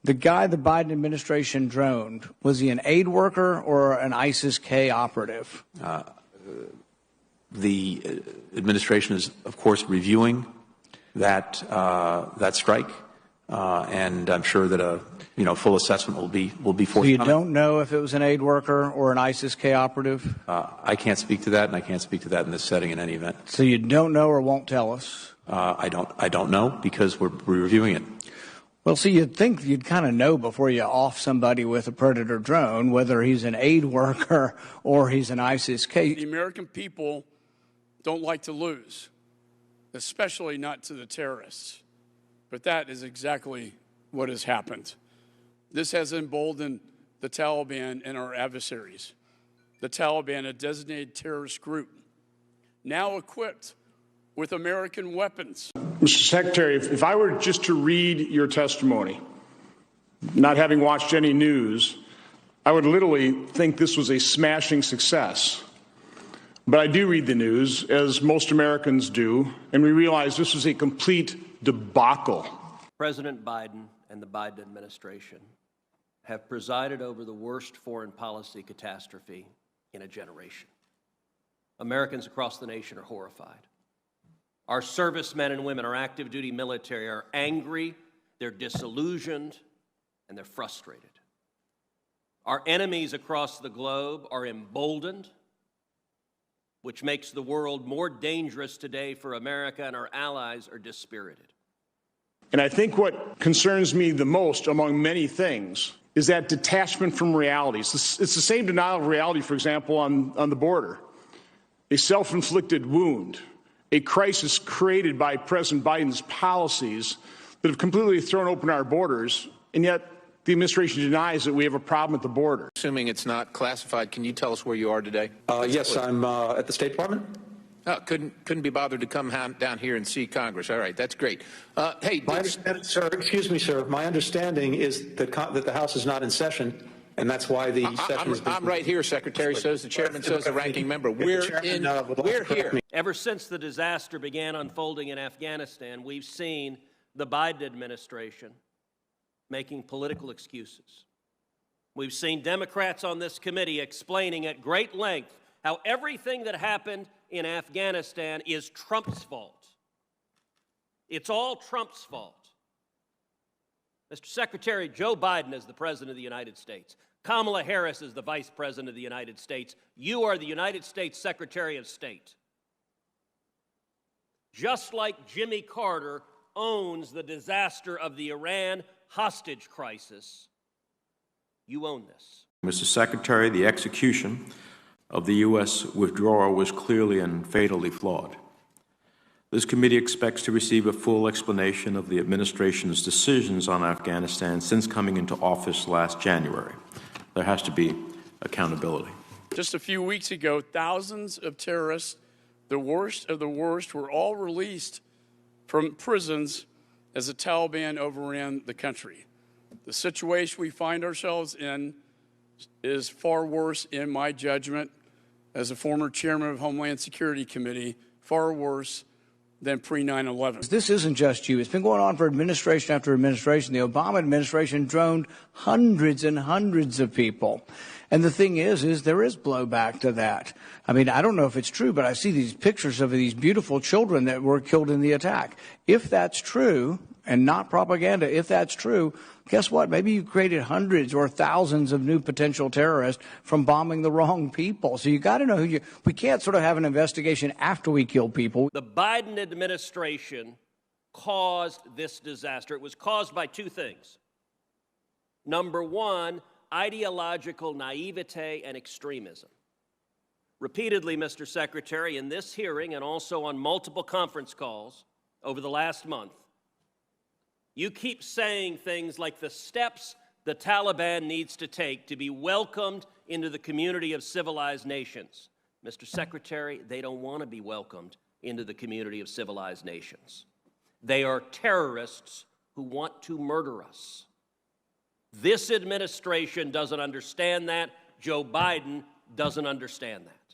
The guy the Biden administration droned, was he an aid worker or an ISIS-K operative? The administration is, of course, reviewing that strike, and I'm sure that a full assessment will be forthcoming. So you don't know if it was an aid worker or an ISIS-K operative? I can't speak to that, and I can't speak to that in this setting in any event. So you don't know or won't tell us? I don't know because we're reviewing it. Well, see, you'd think you'd kind of know before you off somebody with a Predator drone whether he's an aid worker or he's an ISIS-K. The American people don't like to lose, especially not to the terrorists. But that is exactly what has happened. This has emboldened the Taliban and our adversaries. The Taliban, a designated terrorist group, now equipped with American weapons. Mr. Secretary, if I were just to read your testimony, not having watched any news, I would literally think this was a smashing success. But I do read the news, as most Americans do, and we realize this was a complete debacle. President Biden and the Biden administration have presided over the worst foreign policy catastrophe in a generation. Americans across the nation are horrified. Our servicemen and women, our active duty military are angry, they're disillusioned, and they're frustrated. Our enemies across the globe are emboldened, which makes the world more dangerous today for America, and our allies are dispirited. And I think what concerns me the most, among many things, is that detachment from reality. It's the same denial of reality, for example, on the border. A self-inflicted wound, a crisis created by President Biden's policies that have completely thrown open our borders, and yet the administration denies that we have a problem at the border. Assuming it's not classified, can you tell us where you are today? Yes, I'm at the State Department. Oh, couldn't be bothered to come down here and see Congress. All right, that's great. Hey, sir, excuse me, sir. My understanding is that the House is not in session, and that's why the session is. I'm right here, Secretary. Says the chairman. Says the ranking member. We're here. Ever since the disaster began unfolding in Afghanistan, we've seen the Biden administration making political excuses. We've seen Democrats on this committee explaining at great length how everything that happened in Afghanistan is Trump's fault. It's all Trump's fault. Mr. Secretary, Joe Biden is the President of the United States. Kamala Harris is the Vice President of the United States. You are the United States Secretary of State. Just like Jimmy Carter owns the disaster of the Iran hostage crisis, you own this. Mr. Secretary, the execution of the U.S. withdrawal was clearly and fatally flawed. This committee expects to receive a full explanation of the administration's decisions on Afghanistan since coming into office last January. There has to be accountability. Just a few weeks ago, thousands of terrorists, the worst of the worst, were all released from prisons as the Taliban overran the country. The situation we find ourselves in is far worse, in my judgment, as a former chairman of Homeland Security Committee, far worse than pre-9/11. This isn't just you. It's been going on for administration after administration. The Obama administration droned hundreds and hundreds of people. And the thing is there is blowback to that. I mean, I don't know if it's true, but I see these pictures of these beautiful children that were killed in the attack. If that's true, and not propaganda, if that's true, guess what? Maybe you created hundreds or thousands of new potential terrorists from bombing the wrong people. So you got to know we can't sort of have an investigation after we kill people. The Biden administration caused this disaster. It was caused by two things. Number one, ideological naivete and extremism. Repeatedly, Mr. Secretary, in this hearing and also on multiple conference calls over the last month, you keep saying things like the steps the Taliban needs to take to be welcomed into the community of civilized nations. Mr. Secretary, they don't want to be welcomed into the community of civilized nations. They are terrorists who want to murder us. This administration doesn't understand that. Joe Biden doesn't understand that.